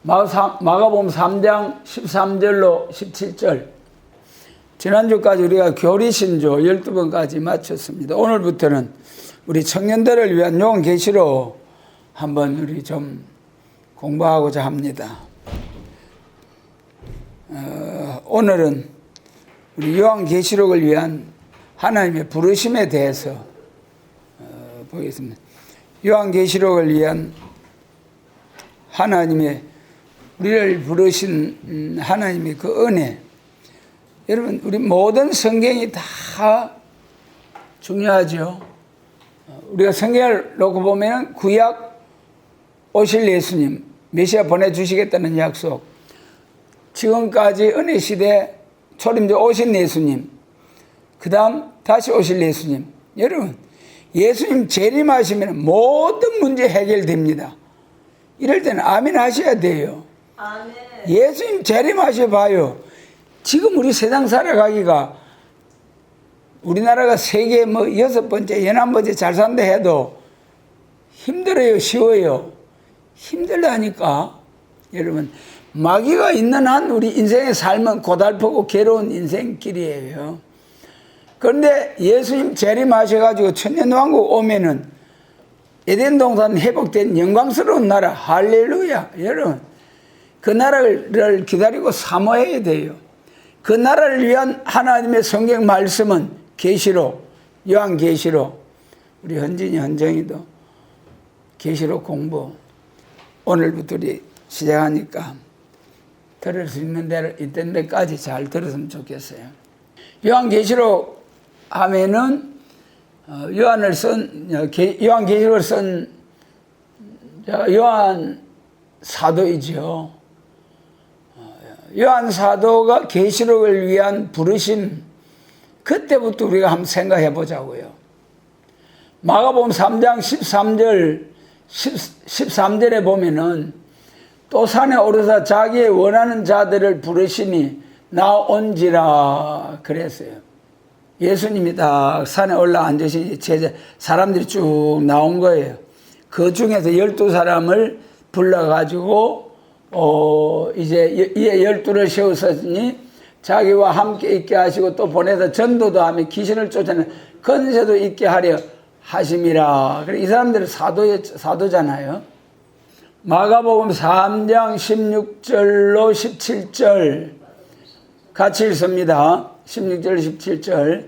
마가복음 3장 13절로 17절. 지난주까지 우리가 교리신조 12번까지 마쳤습니다. 오늘부터는 우리 청년들을 위한 요한계시록 한번 우리 좀 공부하고자 합니다. 오늘은 우리 요한계시록을 위한 하나님의 부르심에 대해서 보겠습니다. 요한계시록을 위한 하나님의 우리를 부르신 하나님의 그 은혜. 여러분, 우리 모든 성경이 다 중요하죠. 우리가 성경을 놓고 보면 구약 오실 예수님, 메시아 보내주시겠다는 약속, 지금까지 은혜 시대 초림자 오신 예수님, 그 다음 다시 오실 예수님. 여러분, 예수님 재림하시면 모든 문제 해결됩니다. 이럴 때는 아멘 하셔야 돼요. 아멘. 예수님 재림하셔 봐요. 지금 우리 세상 살아가기가 우리나라가 세계 6번째, 11번째 잘 산다 해도 힘들어요, 쉬워요? 힘들다니까. 여러분, 마귀가 있는 한 우리 인생의 삶은 고달프고 괴로운 인생길이에요. 그런데 예수님 재림하셔가지고 천년왕국 오면은 에덴 동산 회복된 영광스러운 나라, 할렐루야. 여러분, 그 나라를 기다리고 사모해야 돼요. 그 나라를 위한 하나님의 성경 말씀은 계시록, 요한계시록, 우리 헌정이도 계시록 공부 오늘부터 우리 시작하니까 들을 수 있는 데를 이땐 데까지 잘 들었으면 좋겠어요. 요한계시록 하면은 요한계시록을 쓴 요한 사도이죠. 요한 사도가 계시록을 위한 부르심, 그때부터 우리가 한번 생각해 보자고요. 마가복음 3장 13절에 보면은 또 산에 오르사 자기의 원하는 자들을 부르시니 나온지라 그랬어요. 예수님이 다 산에 올라 앉으시니 제자 사람들이 쭉 나온 거예요. 그 중에서 12사람을 불러가지고 이제 12를 세우셨으니 자기와 함께 있게 하시고 또 보내서 전도도 하며 귀신을 쫓아내는 권세도 있게 하려 하심이라. 그래, 이 사람들은 사도잖아요. 마가복음 3장 16절로 17절 같이 읽습니다. 16절 17절.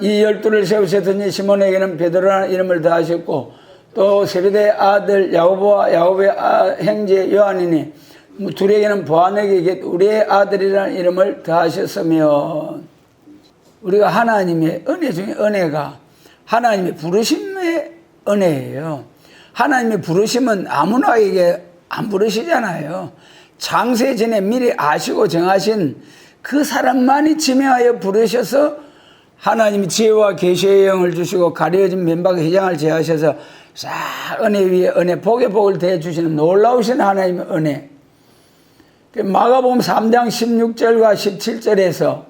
이 12를 세우셨더니 시몬에게는 베드로라는 이름을 더하셨고 또 세베대의 아들 야고보와 야고보의 형제 요한이니 둘에게는 보아내게 우리의 아들이라는 이름을 더하셨으며. 우리가 하나님의 은혜 중에 은혜가 하나님의 부르심의 은혜예요. 하나님의 부르심은 아무나에게 안 부르시잖아요. 창세 전에 미리 아시고 정하신 그 사람만이 지명하여 부르셔서 하나님이 지혜와 계시의 영을 주시고 가려진 면박의 희장을 제하셔서 싹 은혜 위에 은혜, 복의 복을 대해주시는 놀라우신 하나님의 은혜. 마가복음 3장 16절과 17절에서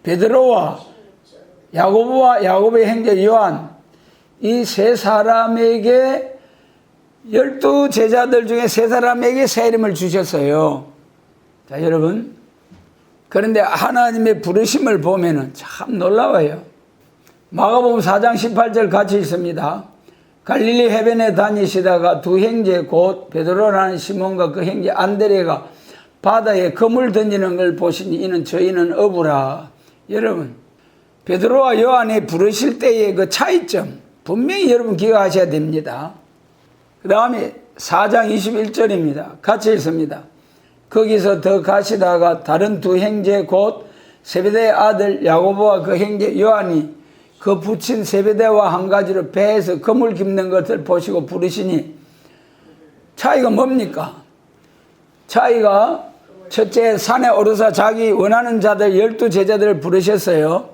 베드로와 야고보와 야고보의 형제 요한, 이 세 사람에게 12 제자들 중에 세 사람에게 새 이름을 주셨어요. 자, 여러분, 그런데 하나님의 부르심을 보면은 참 놀라워요. 마가복음 4장 18절 같이 읽습니다. 갈릴리 해변에 다니시다가 두 형제 곧 베드로라는 시몬과 그 형제 안드레가 바다에 그물 던지는 걸 보시니 이는 저희는 어부라. 여러분, 베드로와 요한이 부르실 때의 그 차이점 분명히 여러분 기억하셔야 됩니다. 그 다음에 4장 21절입니다. 같이 읽습니다. 거기서 더 가시다가 다른 두 형제 곧 세베대의 아들 야고보와 그 형제 요한이 그 붙인 세베대와 한 가지로 배에서 그물 깁는 것을 보시고 부르시니, 차이가 뭡니까? 차이가 첫째, 산에 오르사 자기 원하는 자들 12 제자들을 부르셨어요.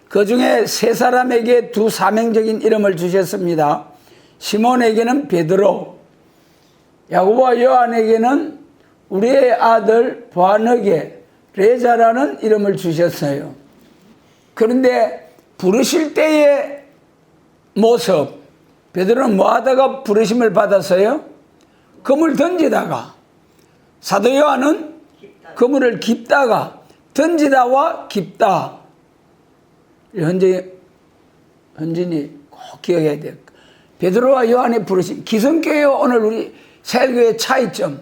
그 중에 세 사람에게 두 사명적인 이름을 주셨습니다. 시몬에게는 베드로, 야고보와 요한에게는 우리의 아들 보아너게 레자라는 이름을 주셨어요. 그런데 부르실 때의 모습, 베드로는 뭐 하다가 부르심을 받았어요? 금을 던지다가. 사도 요한은 그물을 깁다가 던지다와 깁다. 현진이 꼭 기억해야 돼요. 베드로와 요한의 부르심. 기성교회와 오늘 우리 새알교회의 차이점.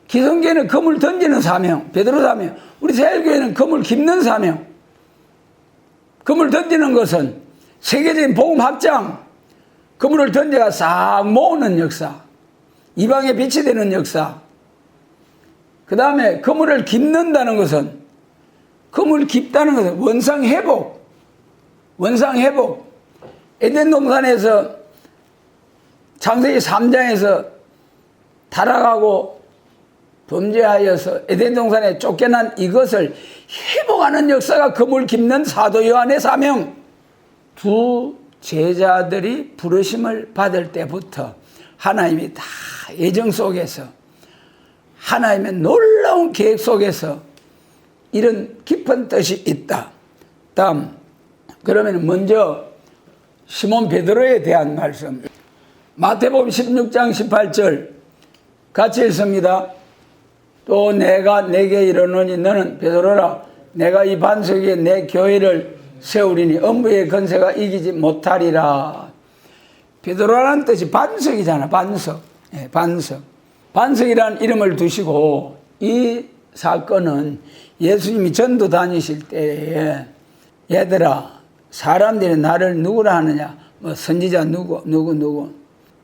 기성교회는 그물 던지는 사명, 베드로 사명. 우리 새알교회는 그물 깁는 사명. 그물 던지는 것은 세계적인 복음 확장, 그물을 던져가 싹 모으는 역사, 이방에 빛이 되는 역사. 그 다음에 그물을 깁는다는 것은, 그물 깁다는 것은 원상 회복, 원상 회복. 에덴 동산에서 창세기 3장에서 타락하고 범죄하여서 에덴 동산에 쫓겨난 이것을 회복하는 역사가 그물 깁는 사도 요한의 사명. 두 제자들이 부르심을 받을 때부터 하나님이 다 예정 속에서, 하나님의 놀라운 계획 속에서 이런 깊은 뜻이 있다. 다음, 그러면 먼저 시몬 베드로에 대한 말씀. 마태복음 16장 18절 같이 읽습니다. 또 내가 내게 이르노니 너는 베드로라. 내가 이 반석 위에 내 교회를 세우리니 음부의 권세가 이기지 못하리라. 베드로라는 뜻이 반석이잖아. 반석. 네, 반석. 반석이라는 이름을 두시고, 이 사건은 예수님이 전도 다니실 때에 얘들아, 사람들이 나를 누구라 하느냐? 뭐 선지자 누구.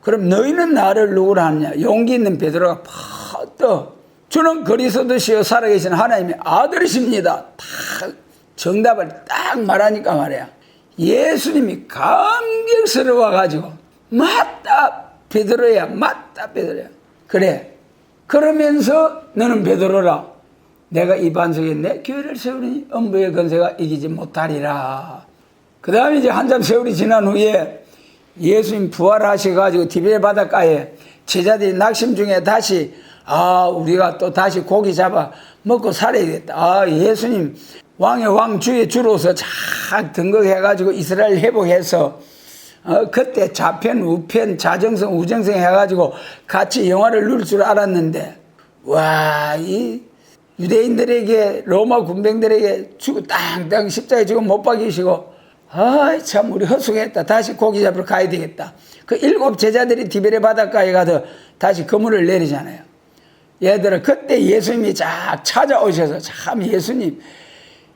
그럼 너희는 나를 누구라 하느냐? 용기 있는 베드로가 팍 떠. 주는 그리스도시요 살아계신 하나님의 아들이십니다. 딱 정답을 딱 말하니까 말이야. 예수님이 감격스러워 가지고 맞다 베드로야, 맞다 베드로야. 그래. 그러면서 너는 베드로라. 내가 이 반석에 내 교회를 세우리니 음부의 권세가 이기지 못하리라. 그 다음에 이제 한참 세월이 지난 후에 예수님 부활하셔가지고 디베레 바닷가에 제자들이 낙심 중에 다시 우리가 또 다시 고기 잡아 먹고 살아야겠다. 예수님 왕의 왕 주의 주로서 착 등극해가지고 이스라엘 회복해서 그때 좌편 우편 자정성 우정성 해가지고 같이 영화를 누릴 줄 알았는데, 와, 이 유대인들에게 로마 군병들에게 죽고 땅땅 십자가에 죽어 못 박이시고, 참 우리 헛수고했다. 다시 고기 잡으러 가야 되겠다. 그 7 제자들이 디베레 바닷가에 가서 다시 그물을 내리잖아요. 얘들은 그때 예수님이 쫙 찾아오셔서, 참 예수님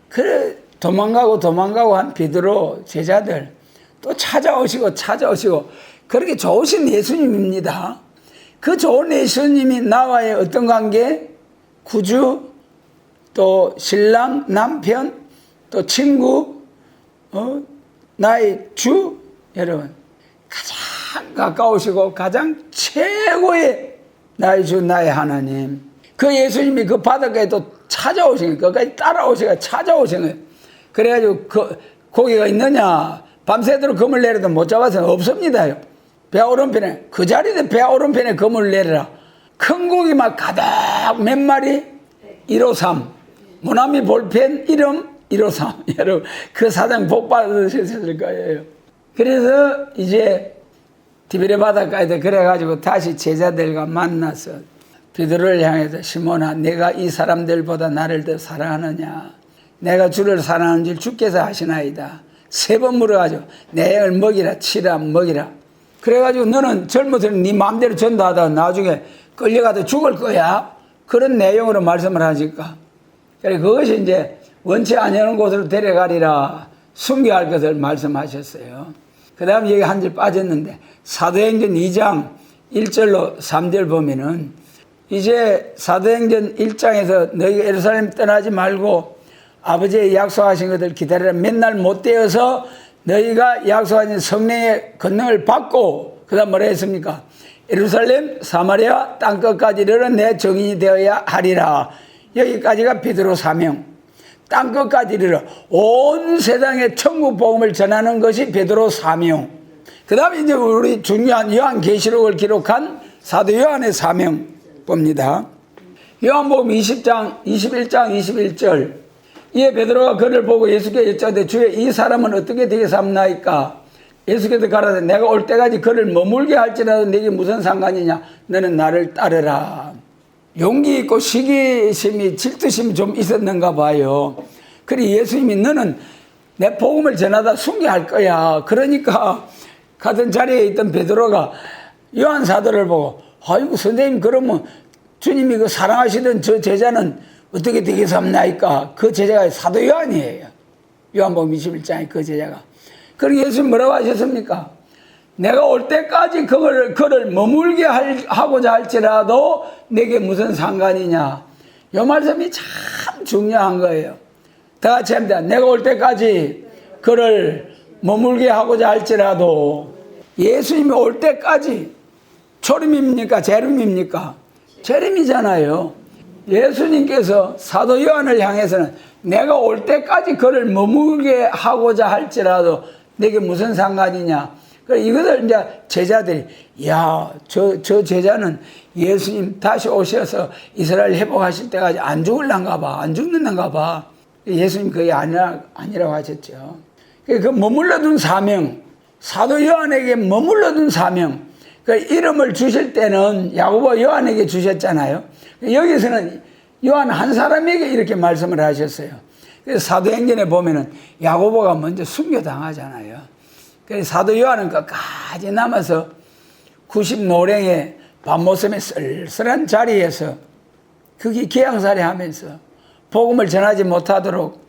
그래 도망가고 한 베드로 제자들 또 찾아오시고 그렇게 좋으신 예수님입니다. 그 좋은 예수님이 나와의 어떤 관계? 구주, 또 신랑, 남편, 또 친구, 나의 주. 여러분, 가장 가까우시고 가장 최고의 나의 주, 나의 하나님. 그 예수님이 그 바닷가에 또 찾아오신 거예요. 거기까지 따라오시고 찾아오신 거예요. 그래가지고 그 고기가 있느냐? 밤새도록 그물 내려도 못 잡아서 없습니다. 배 오른편에, 그 자리에 배 오른편에 그물을 내려라. 큰 고기만 가득 몇 마리? 153. 모나미 볼펜 이름 153. 여러분, 그 사장 복 받으셨을 거예요. 그래서 이제 디베레 바닷가에 그래가지고 다시 제자들과 만나서 베드로를 향해서 시몬아, 내가 이 사람들보다 나를 더 사랑하느냐? 내가 주를 사랑하는 줄 주께서 하시나이다. 3번 물어가지고 내 양을 먹이라, 치라, 먹이라. 그래가지고 너는 젊어서 네 마음대로 전도하다가 나중에 끌려가다 죽을 거야. 그런 내용으로 말씀을 하니까. 그래, 그것이 이제 원치 아니하는 곳으로 데려가리라. 순교할 것을 말씀하셨어요. 그 다음에 여기 한 줄 빠졌는데, 사도행전 2장 1절로 3절 보면은, 이제 사도행전 1장에서 너희가 예루살렘 떠나지 말고 아버지의 약속하신 것을 기다리라. 맨날 못 되어서 너희가 약속하신 성령의 권능을 받고, 그 다음 뭐라 했습니까? 예루살렘, 사마리아, 땅끝까지 이르러 내 증인이 되어야 하리라. 여기까지가 베드로 사명. 땅끝까지 이르러 온 세상에 천국 복음을 전하는 것이 베드로 사명. 그 다음에 이제 우리 중요한 요한계시록을 기록한 사도 요한의 사명 봅니다. 요한복음 20장, 21장 21절. 이에 베드로가 그를 보고 예수께 여짜되 주여 이 사람은 어떻게 되게 삼나이까? 예수께서 가라사대 내가 올 때까지 그를 머물게 할지라도 내게 무슨 상관이냐? 너는 나를 따르라. 용기 있고 시기심이 질투심이 좀 있었는가 봐요. 그래 예수님이 너는 내 복음을 전하다 순교할 거야. 그러니까 가던 자리에 있던 베드로가 요한 사도를 보고 아이고 선생님 그러면 주님이 그 사랑하시던 저 제자는 어떻게 되겠습니까? 그 제자가 사도 요한이에요. 요한복음 21장에 그 제자가. 그리고 예수님 뭐라고 하셨습니까? 내가 올 때까지 그를 머물게 하고자 할지라도 내게 무슨 상관이냐. 이 말씀이 참 중요한 거예요. 다 같이 합니다. 내가 올 때까지 그를 머물게 하고자 할지라도. 예수님이 올 때까지 초림입니까? 재림입니까? 재림이잖아요. 예수님께서 사도 요한을 향해서는 내가 올 때까지 그를 머물게 하고자 할지라도 내게 무슨 상관이냐. 이것을 이제 제자들이 저 제자는 예수님 다시 오셔서 이스라엘 회복하실 때까지 안 죽을란가 봐. 안 죽는단가 봐. 예수님 그게 아니라고 하셨죠. 그 머물러둔 사명, 사도 요한에게 머물러둔 사명, 그 이름을 주실 때는 야고보 요한에게 주셨잖아요. 여기서는 요한 한 사람에게 이렇게 말씀을 하셨어요. 그래서 사도행전에 보면은 야고보가 먼저 순교당하잖아요. 그래서 사도 요한은 끝까지 남아서 90노랭의 밤모섬의 쓸쓸한 자리에서 거기 기양살이 하면서 복음을 전하지 못하도록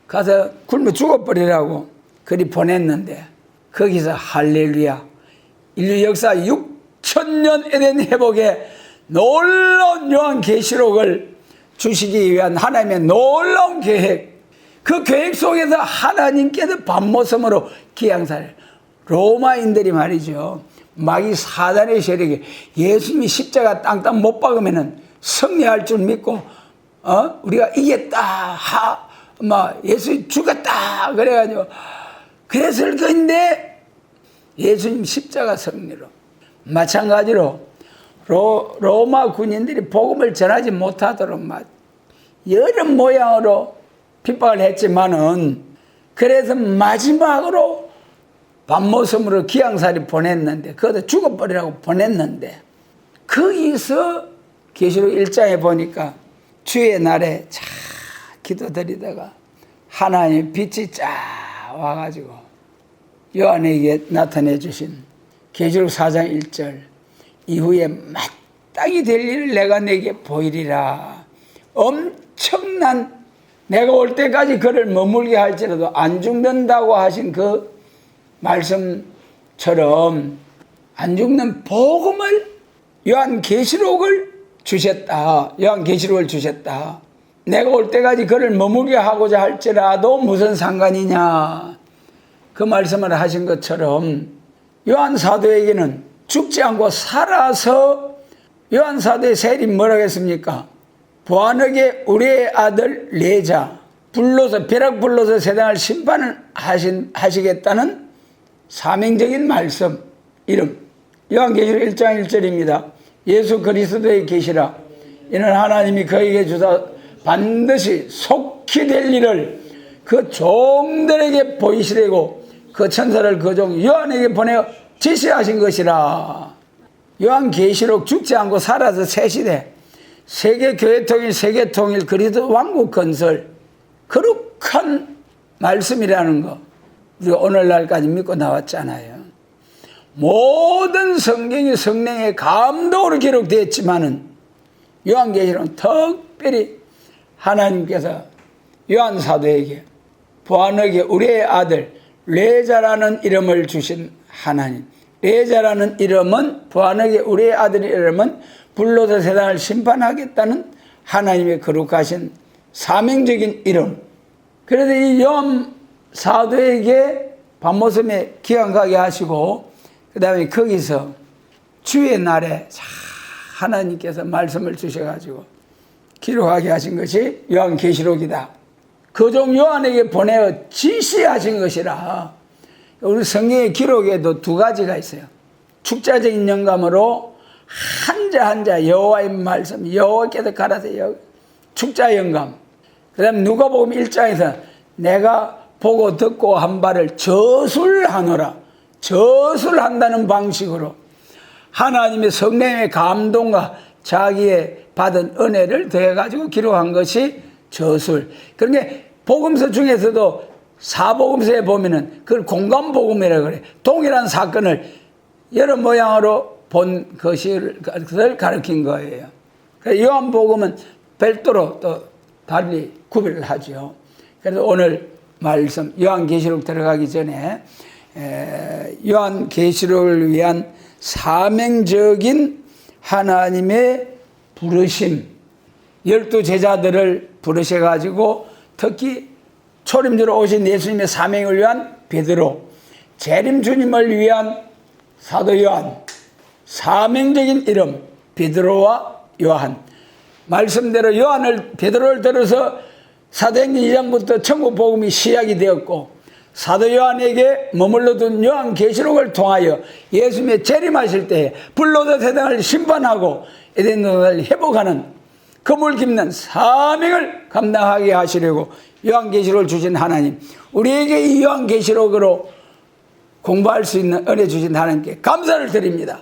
가서 굶어 죽어버리라고 그리 보냈는데 거기서 할렐루야 인류 역사 6,000년 에덴 회복에 놀라운 요한계시록을 주시기 위한 하나님의 놀라운 계획, 그 계획 속에서 하나님께서 밤모섬으로 기양살을 로마인들이 말이죠. 마귀 사단의 세력이 예수님이 십자가 땅땅 못 박으면은 승리할 줄 믿고 우리가 이겼다 예수 죽었다 그래가지고 그랬을 건데 예수님 십자가 승리로 마찬가지로 로마 군인들이 복음을 전하지 못하도록 여러 모양으로 핍박을 했지만은 그래서 마지막으로 밤모섬으로 기양살이 보냈는데 그것도 죽어버리라고 보냈는데 거기서 계시록 1장에 보니까 주의 날에 자 기도드리다가 하나님의 빛이 쫙 와가지고 요한에게 나타내 주신 계시록 4장 1절 이후에 마땅히 될 일을 내가 내게 보이리라. 엄청난 내가 올 때까지 그를 머물게 할지라도 안 죽는다고 하신 그 말씀처럼 안 죽는 복음을 요한계시록을 주셨다. 요한계시록을 주셨다. 내가 올 때까지 그를 머물게 하고자 할지라도 무슨 상관이냐. 그 말씀을 하신 것처럼 요한 사도에게는 죽지 않고 살아서 요한 사도의 세일이 뭐라고 했습니까? 부하에게 우리의 아들 레자 벼락 불러서 세상을 심판을 하시겠다는 사명적인 말씀 이름 요한계시록 1장 1절입니다. 예수 그리스도의 계시라 이는 하나님이 그에게 주사 반드시 속히 될 일을 그 종들에게 보이시려고 그 천사를 그 종 요한에게 보내어 지시하신 것이라. 요한계시록 죽지 않고 살아서 새 시대 세계 교회 통일 세계 통일 그리스도 왕국 건설 거룩한 말씀이라는 거 우리가 오늘날까지 믿고 나왔잖아요. 모든 성경이 성령의 감동으로 기록되었지만은 요한계시록은 특별히 하나님께서 요한 사도에게 부하에게 우리의 아들 레자라는 이름을 주신 하나님. 레자라는 이름은 부하에게 우리의 아들의 이름은 불러서 세상을 심판하겠다는 하나님의 거룩하신 사명적인 이름. 그래서 이 요한 사도에게 밤모섬에 기양가게 하시고 그 다음에 거기서 주의 날에 하나님께서 말씀을 주셔가지고 기록하게 하신 것이 요한계시록이다. 그 종 요한에게 보내어 지시하신 것이라. 우리 성경의 기록에도 두 가지가 있어요. 축자적인 영감으로 한자 한자 여호와의 말씀 여호와께서 가라사대 축자 영감. 그 다음에 누가복음 1장에서 내가 보고 듣고 한 바를 저술하노라. 저술한다는 방식으로 하나님의 성령의 감동과 자기의 받은 은혜를 더해가지고 기록한 것이 저술. 그러니까 복음서 중에서도 사복음서에 보면은 그걸 공감복음이라고 그래. 동일한 사건을 여러 모양으로 본 것을 가르친 거예요. 요한복음은 별도로 또 달리 구별을 하죠. 그래서 오늘 말씀 요한계시록 들어가기 전에 요한계시록을 위한 사명적인 하나님의 부르심, 12 제자들을 부르셔가지고 특히 초림주로 오신 예수님의 사명을 위한 베드로, 재림 주님을 위한 사도 요한, 사명적인 이름 베드로와 요한. 말씀대로 베드로를 들어서 사도행전 2장부터 천국 복음이 시작이 되었고, 사도 요한에게 머물러 둔 요한계시록을 통하여 예수님의 재림하실 때에 불로도 세상을 심판하고 에덴동산을 회복하는 그물 깁는 사명을 감당하게 하시려고 요한계시록을 주신 하나님, 우리에게 이 요한계시록으로 공부할 수 있는 은혜 주신 하나님께 감사를 드립니다.